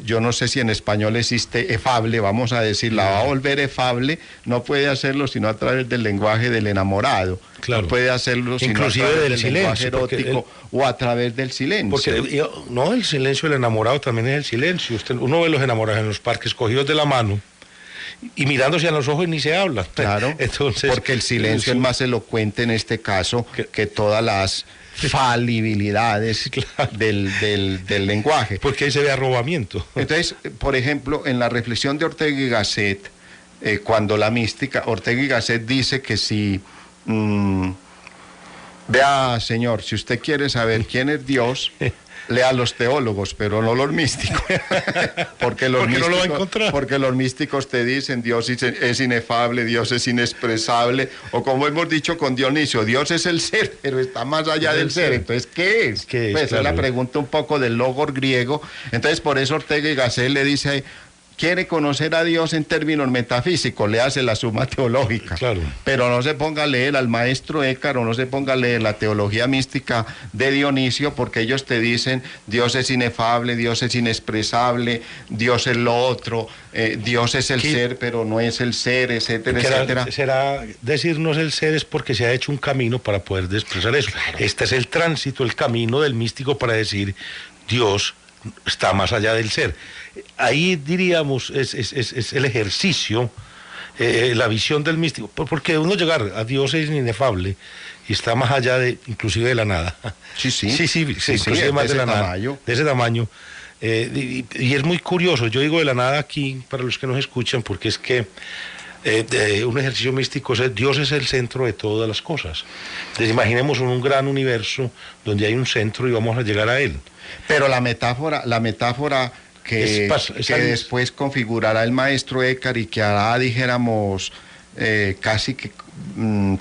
yo no sé si en español existe efable, vamos a decir, la va a volver efable, no puede hacerlo sino a través del lenguaje del enamorado. Claro. No puede hacerlo sino inclusive a través del silencio, erótico o a través del silencio. Porque no, el silencio del enamorado también es el silencio. Uno ve los enamorados en los parques cogidos de la mano y mirándose a los ojos y ni se habla. Claro, entonces, porque el silencio es más elocuente en este caso que todas las falibilidades, claro, del lenguaje. Porque ahí se ve arrobamiento. Entonces, por ejemplo, en la reflexión de Ortega y Gasset, cuando la mística, Ortega y Gasset dice que si, vea, señor, si usted quiere saber quién es Dios, lea a los teólogos, pero no los místicos. porque no lo va a encontrar. Porque los místicos te dicen Dios es inefable, Dios es inexpresable, o como hemos dicho con Dionisio, Dios es el ser, pero está más allá del ser. Entonces, ¿qué es? Pues claro, es la pregunta un poco del logos griego. Entonces, por eso Ortega y Gasset le dice, quiere conocer a Dios en términos metafísicos, le hace la suma teológica. Claro. Pero no se ponga a leer al maestro Écar o no se ponga a leer la teología mística de Dionisio, porque ellos te dicen Dios es inefable, Dios es inexpresable, Dios es lo otro, Dios es el ser, pero no es el ser, etcétera, etcétera. Será decirnos el ser es porque se ha hecho un camino para poder expresar eso. Claro. Este es el tránsito, el camino del místico para decir Dios está más allá del ser. Ahí diríamos es el ejercicio, la visión del místico, porque uno llegar a Dios es inefable y está más allá de inclusive de la nada. Sí, inclusive más de la nada, de ese tamaño. Y es muy curioso, yo digo de la nada aquí para los que nos escuchan, porque es que un ejercicio místico es Dios es el centro de todas las cosas. Entonces imaginemos un gran universo donde hay un centro y vamos a llegar a él. Pero la metáfora que después configurará el maestro Écar y que hará, dijéramos, casi que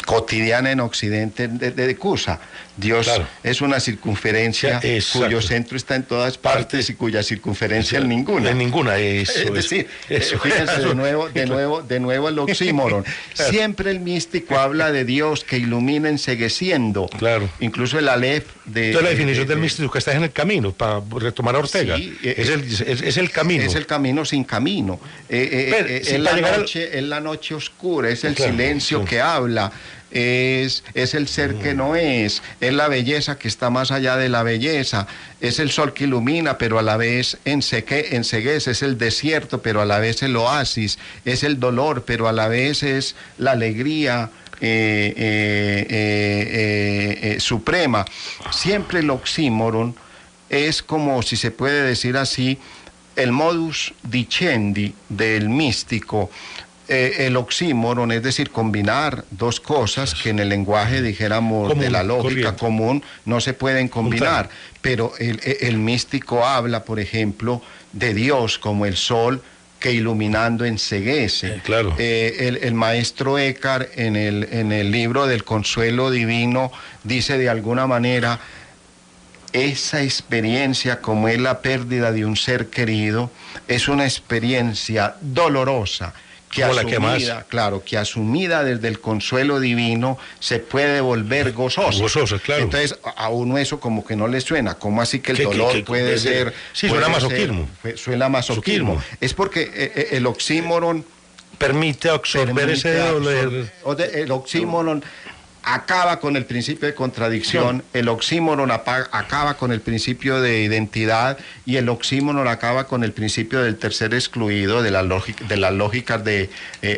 cotidiana en Occidente de Cusa. Dios, claro, es una circunferencia cuyo centro está en todas partes y cuya circunferencia en ninguna. En ninguna, es decir, fíjense de nuevo el oxímoron. Claro. Siempre el místico habla de Dios que ilumina encegueciendo. Claro. Incluso el Aleph de... Entonces la definición del místico que está en el camino, para retomar a Ortega. Sí, es el camino. Es el camino sin camino. Es la noche oscura, es el silencio que habla. Es el ser que no es la belleza que está más allá de la belleza, es el sol que ilumina pero a la vez enceguece, es el desierto pero a la vez el oasis, es el dolor pero a la vez es la alegría suprema. Siempre el oxímoron es como, si se puede decir así, el modus dicendi del místico. El oxímoron, es decir, combinar dos cosas que en el lenguaje, dijéramos, común, de la lógica común, no se pueden combinar. Pero el místico habla, por ejemplo, de Dios como el sol que iluminando enceguece. Claro. El maestro Écar en el libro del Consuelo Divino dice de alguna manera, esa experiencia como es la pérdida de un ser querido, es una experiencia dolorosa, que asumida desde el consuelo divino se puede volver gozosa. Gozosa, claro. Entonces a uno eso como que no le suena. ¿Cómo así que el dolor puede ser? Sí, suena masoquismo. Suena masoquismo. Es porque el oxímoron permite absorber ese dolor. El oxímoron acaba con el principio de contradicción, el oxímoron acaba con el principio de identidad y el oxímoron acaba con el principio del tercer excluido de las lógicas de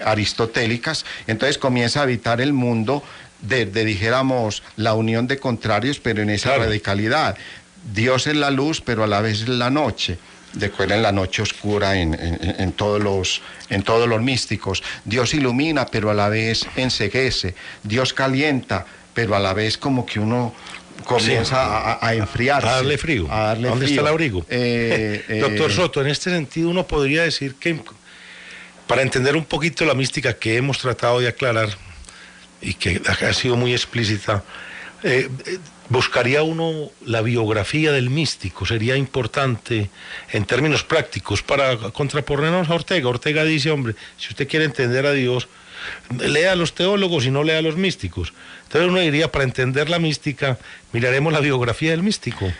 aristotélicas. Entonces comienza a habitar el mundo dijéramos, la unión de contrarios, pero en esa radicalidad. Dios es la luz, pero a la vez es la noche. Recuerden la noche oscura en todos los místicos. Dios ilumina, pero a la vez enceguece. Dios calienta, pero a la vez como que uno comienza a enfriarse. A darle frío. ¿Dónde está el abrigo? Doctor Soto, en este sentido uno podría decir que, para entender un poquito la mística que hemos tratado de aclarar y que ha sido muy explícita, buscaría uno la biografía del místico, sería importante en términos prácticos para contraponernos a Ortega. Ortega dice, hombre, si usted quiere entender a Dios, lea a los teólogos y no lea a los místicos. Entonces uno diría, para entender la mística, miraremos la biografía del místico.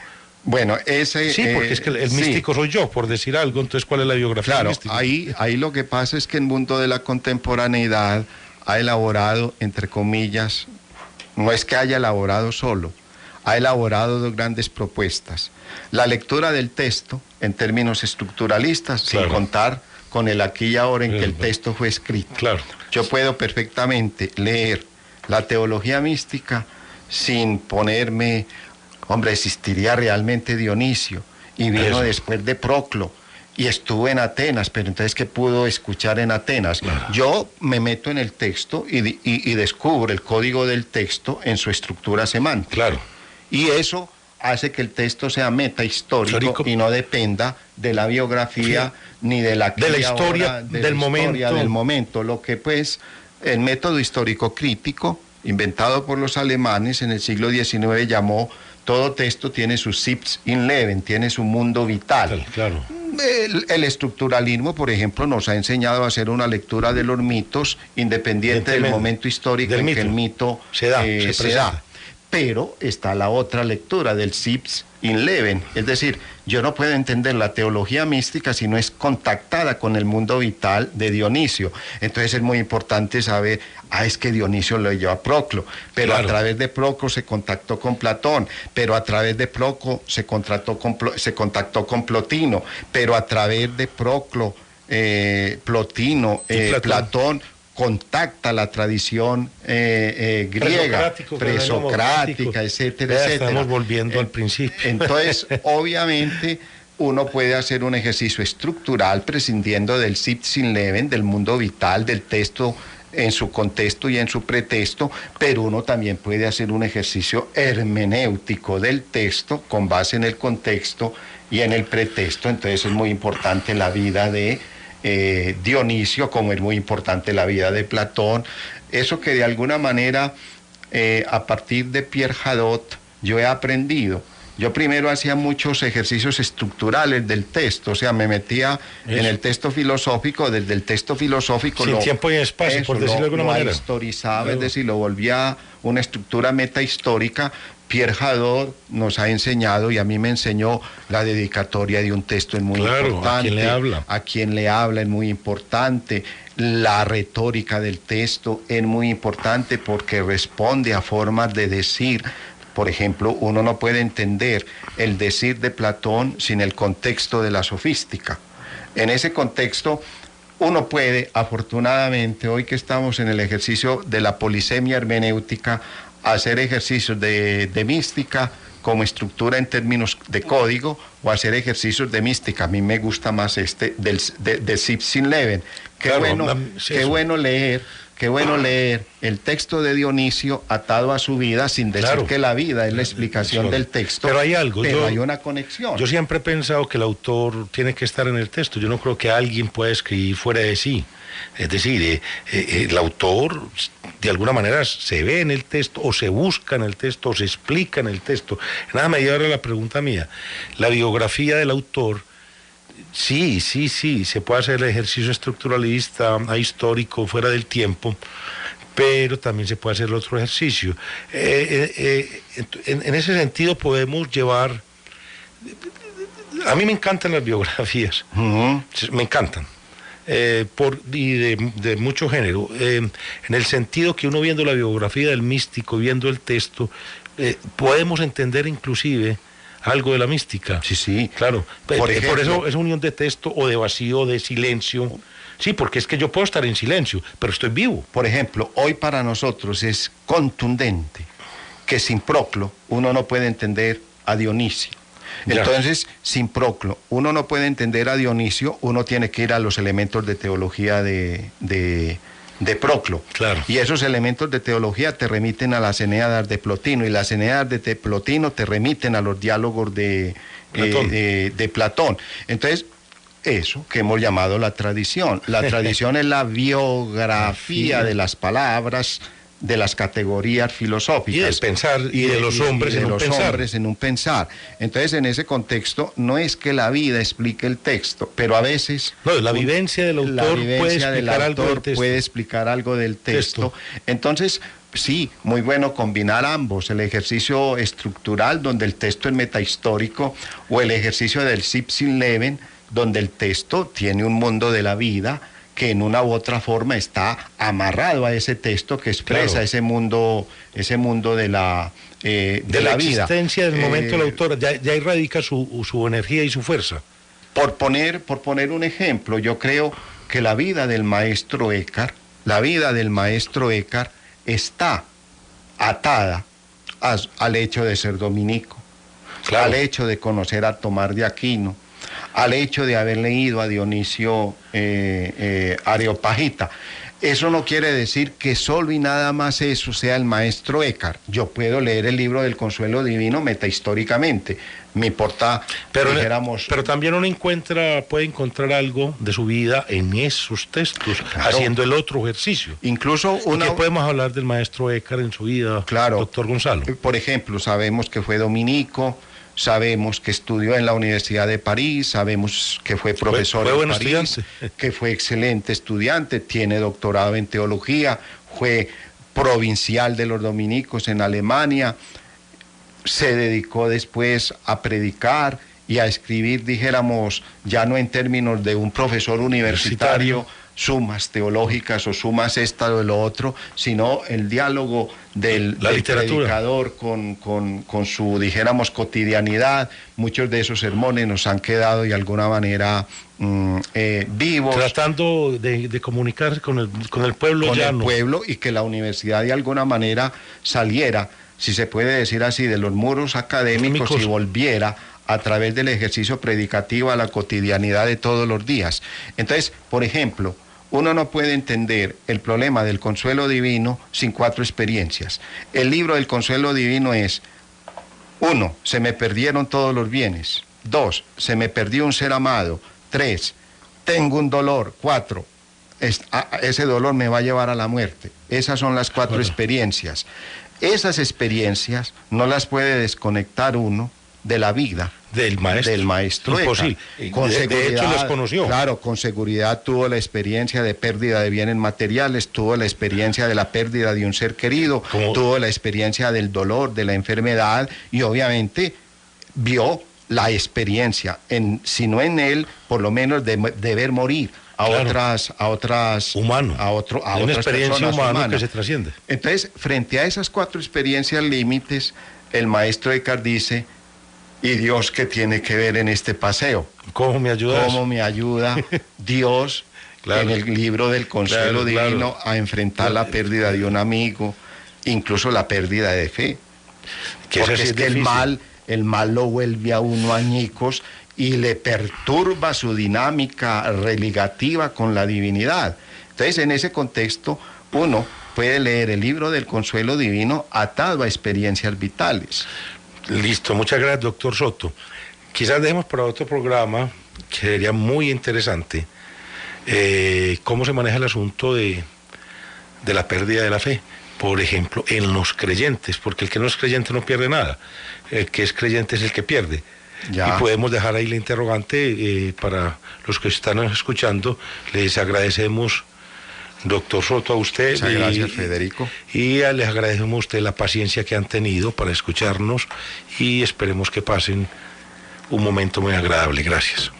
Bueno, sí, porque es que el místico soy yo, por decir algo, entonces ¿cuál es la biografía del místico? Ahí lo que pasa es que el mundo de la contemporaneidad ha elaborado, entre comillas, no es que haya elaborado solo, ha elaborado dos grandes propuestas. La lectura del texto en términos estructuralistas, sin contar con el aquí y ahora en que el texto fue escrito. Yo puedo perfectamente leer la teología mística sin ponerme, hombre, existiría realmente Dionisio y vino después de Proclo y estuvo en Atenas, pero entonces ¿qué pudo escuchar en Atenas? Yo me meto en el texto y descubro el código del texto en su estructura semántica. Y eso hace que el texto sea metahistórico y no dependa de la biografía ni de la historia del momento. Lo que pues el método histórico crítico, inventado por los alemanes en el siglo XIX, llamó: todo texto tiene su Sitz im Leben, tiene su mundo vital. El estructuralismo, por ejemplo, nos ha enseñado a hacer una lectura de los mitos independiente del momento histórico en que el mito se da. Pero está la otra lectura del Sitz im Leben, es decir, yo no puedo entender la teología mística si no es contactada con el mundo vital de Dionisio. Entonces es muy importante saber, es que Dionisio lo llevó a Proclo, pero a través de Proclo se contactó con Platón, pero a través de Proclo se contactó con Plotino, pero a través de Proclo, Plotino, Platón contacta la tradición griega, presocrática, etcétera. Estamos volviendo al principio. Entonces, obviamente, uno puede hacer un ejercicio estructural prescindiendo del Sitz im Leben, del mundo vital, del texto en su contexto y en su pretexto, pero uno también puede hacer un ejercicio hermenéutico del texto con base en el contexto y en el pretexto. Entonces es muy importante la vida de Dionisio, como es muy importante la vida de Platón. Eso que de alguna manera a partir de Pierre Hadot yo he aprendido. Yo primero hacía muchos ejercicios estructurales del texto, o sea, me metía en el texto filosófico, desde el texto filosófico sin tiempo y espacio, por decirlo de alguna manera. Historizaba, es decir, lo volvía una estructura metahistórica. Pierre Hadot nos ha enseñado, y a mí me enseñó, la dedicatoria de un texto es muy importante. ¿A quién le habla? A quién le habla es muy importante. La retórica del texto es muy importante porque responde a formas de decir. Por ejemplo, uno no puede entender el decir de Platón sin el contexto de la sofística. En ese contexto, uno puede, afortunadamente, hoy que estamos en el ejercicio de la polisemia hermenéutica, hacer ejercicios de mística como estructura en términos de código, o hacer ejercicios de mística. A mí me gusta más de Sitz im Leben. Qué bueno leer el texto de Dionisio atado a su vida, sin decir que la vida es la explicación del texto. Pero hay algo. Hay una conexión. Yo siempre he pensado que el autor tiene que estar en el texto. Yo no creo que alguien pueda escribir fuera de sí. Es decir, el autor de alguna manera se ve en el texto, o se busca en el texto, o se explica en el texto. Nada, me lleva a la pregunta mía. La biografía del autor, sí, se puede hacer el ejercicio estructuralista, histórico, fuera del tiempo, pero también se puede hacer el otro ejercicio. En ese sentido podemos llevar... A mí me encantan las biografías, me encantan. De mucho género, en el sentido que uno viendo la biografía del místico, viendo el texto, podemos entender inclusive algo de la mística. Sí, sí. Claro. Por Por ejemplo, eso es unión de texto o de vacío, de silencio. Sí, porque es que yo puedo estar en silencio, pero estoy vivo. por ejemplo, hoy para nosotros es contundente que sin Proclo uno no puede entender a Dionisio. Ya. Entonces, sin Proclo uno no puede entender a Dionisio, uno tiene que ir a los elementos de teología de Proclo. Claro. Y esos elementos de teología te remiten a las Eneadas de Plotino, y las Eneadas de Plotino te remiten a los diálogos de Platón. de Platón. Entonces, eso que hemos llamado la tradición. La tradición es la biografía de las palabras, de las categorías filosóficas. Y del pensar, y de los hombres en un pensar. hombres en un pensar. Entonces, en ese contexto, no es que la vida explique el texto, pero a veces... No, la vivencia del autor puede explicar algo del texto. puede explicar algo del texto. Entonces, sí, muy bueno combinar ambos, el ejercicio estructural, donde el texto es metahistórico, o el ejercicio del Sipsin-Leven, donde el texto tiene un mundo de la vida que en una u otra forma está amarrado a ese texto que expresa Claro. ese mundo de la vida. Existencia del momento del autor, ya ahí radica su energía y su fuerza. Por poner un ejemplo, yo creo que la vida del maestro Eckhart está atada al hecho de ser dominico, Claro. al hecho de conocer a Tomás de Aquino, al hecho de haber leído a Dionisio Areopagita. Eso no quiere decir que solo y nada más eso sea el maestro Eckhart. Yo puedo leer el libro del Consuelo Divino metahistóricamente. Me importa, Pero también uno puede encontrar algo de su vida en esos textos, Claro. haciendo el otro ejercicio. Incluso ¿Y qué podemos hablar del maestro Eckhart en su vida, Claro. doctor Gonzalo? Por ejemplo, sabemos que fue dominico, sabemos que estudió en la Universidad de París, sabemos que fue profesor Fue en buen París, estudiante. que fue excelente estudiante, tiene doctorado en teología, fue provincial de los dominicos en Alemania, se dedicó después a predicar y a escribir, dijéramos, ya no en términos de un profesor universitario, sumas teológicas o sumas esta o lo otro, sino el diálogo del predicador con su, dijéramos, cotidianidad. Muchos de esos sermones nos han quedado de alguna manera vivos. Tratando de comunicarse con el pueblo llano. Con el pueblo, y que la universidad de alguna manera saliera, si se puede decir así, de los muros académicos y volviera a través del ejercicio predicativo a la cotidianidad de todos los días. Entonces, por ejemplo, uno no puede entender el problema del consuelo divino sin 4 experiencias. El libro del consuelo divino es: 1, se me perdieron todos los bienes. 2, se me perdió un ser amado. 3, tengo un dolor. 4, ese dolor me va a llevar a la muerte. Esas son las 4 experiencias. Esas experiencias no las puede desconectar uno de la vida del maestro. Imposible. Con seguridad, de hecho, los conoció. Claro, con seguridad tuvo la experiencia de pérdida de bienes materiales, tuvo la experiencia de la pérdida de un ser querido, tuvo la experiencia del dolor, de la enfermedad, y obviamente vio la experiencia, si no en él, por lo menos de ver morir a otras humano, a una otras experiencia humana que se trasciende. Entonces, frente a esas 4 experiencias límites, el maestro Eckhart dice: ¿y Dios qué tiene que ver en este paseo? ¿Cómo me ayuda? ¿Cómo me ayuda Dios en el libro del Consuelo Divino a enfrentar la pérdida de un amigo, incluso la pérdida de fe? Porque es que el mal lo vuelve a uno añicos y le perturba su dinámica religativa con la divinidad. Entonces, en ese contexto, uno puede leer el libro del Consuelo Divino atado a experiencias vitales. Listo, muchas gracias, doctor Soto. Quizás dejemos para otro programa, que sería muy interesante, cómo se maneja el asunto de la pérdida de la fe. Por ejemplo, en los creyentes, porque el que no es creyente no pierde nada. El que es creyente es el que pierde. Ya. Y podemos dejar ahí la interrogante para los que están escuchando. Les agradecemos, doctor Soto, a usted. Muchas gracias, Federico. Y les agradecemos a usted la paciencia que han tenido para escucharnos y esperemos que pasen un momento muy agradable. Gracias.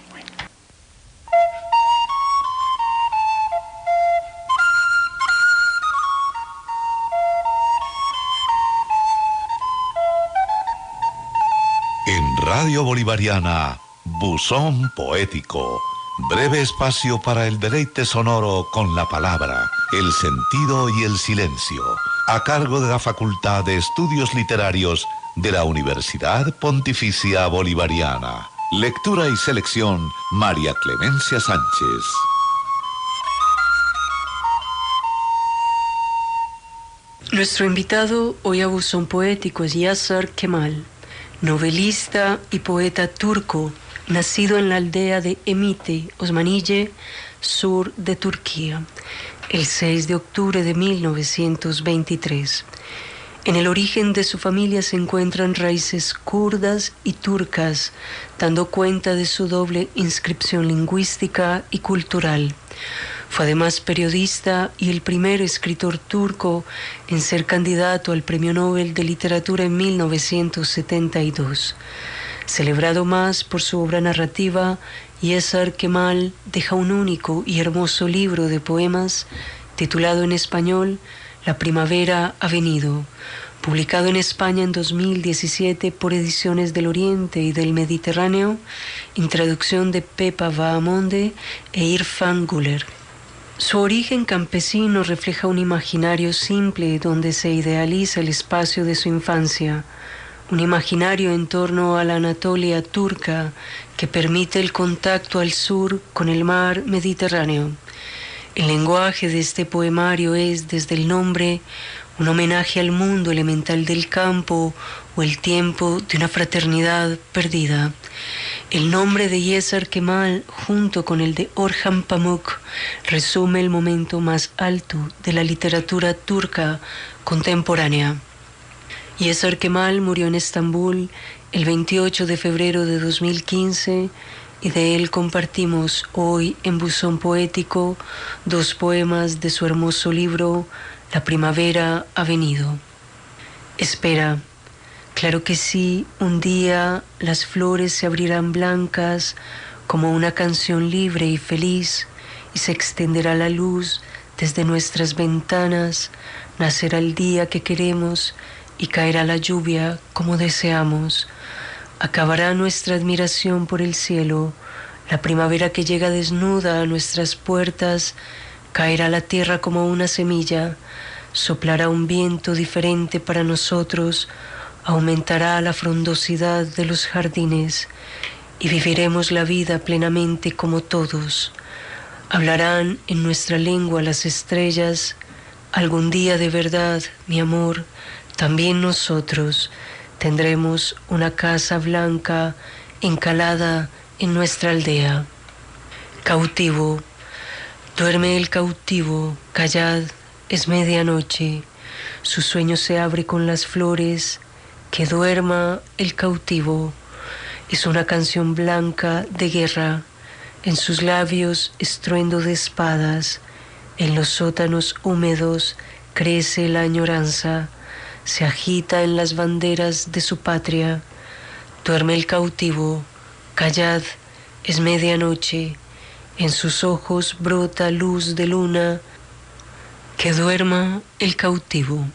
En Radio Bolivariana, Buzón Poético. Breve espacio para el deleite sonoro con la palabra, el sentido y el silencio. A cargo de la Facultad de Estudios Literarios de la Universidad Pontificia Bolivariana. Lectura y selección, María Clemencia Sánchez. Nuestro invitado hoy a Buzón Poético es Yaşar Kemal, novelista y poeta turco, nacido en la aldea de Emite, Osmaniye, sur de Turquía, el 6 de octubre de 1923. En el origen de su familia se encuentran raíces kurdas y turcas, dando cuenta de su doble inscripción lingüística y cultural. Fue además periodista y el primer escritor turco en ser candidato al Premio Nobel de Literatura en 1972. Celebrado más por su obra narrativa, Yaşar Kemal deja un único y hermoso libro de poemas titulado en español La primavera ha venido, publicado en España en 2017 por Ediciones del Oriente y del Mediterráneo, en traducción de Pepa Bahamonde e Irfan Güler. Su origen campesino refleja un imaginario simple donde se idealiza el espacio de su infancia, un imaginario en torno a la Anatolia turca que permite el contacto al sur con el mar Mediterráneo. El lenguaje de este poemario es, desde el nombre, un homenaje al mundo elemental del campo o el tiempo de una fraternidad perdida. El nombre de Yaşar Kemal, junto con el de Orhan Pamuk, resume el momento más alto de la literatura turca contemporánea. Yaşar Kemal murió en Estambul el 28 de febrero de 2015 y de él compartimos hoy en Buzón Poético 2 poemas de su hermoso libro La primavera ha venido. Espera. Claro que sí, un día las flores se abrirán blancas como una canción libre y feliz y se extenderá la luz desde nuestras ventanas, nacerá el día que queremos y caerá la lluvia como deseamos. Acabará nuestra admiración por el cielo, la primavera que llega desnuda a nuestras puertas, caerá la tierra como una semilla, soplará un viento diferente para nosotros, aumentará la frondosidad de los jardines y viviremos la vida plenamente como todos. Hablarán en nuestra lengua las estrellas, algún día de verdad, mi amor, también nosotros tendremos una casa blanca encalada en nuestra aldea. Cautivo, duerme el cautivo, callad, es medianoche, su sueño se abre con las flores. Que duerma el cautivo, es una canción blanca de guerra, en sus labios estruendo de espadas, en los sótanos húmedos crece la añoranza, se agita en las banderas de su patria. Duerme el cautivo, callad, es medianoche, en sus ojos brota luz de luna. Que duerma el cautivo.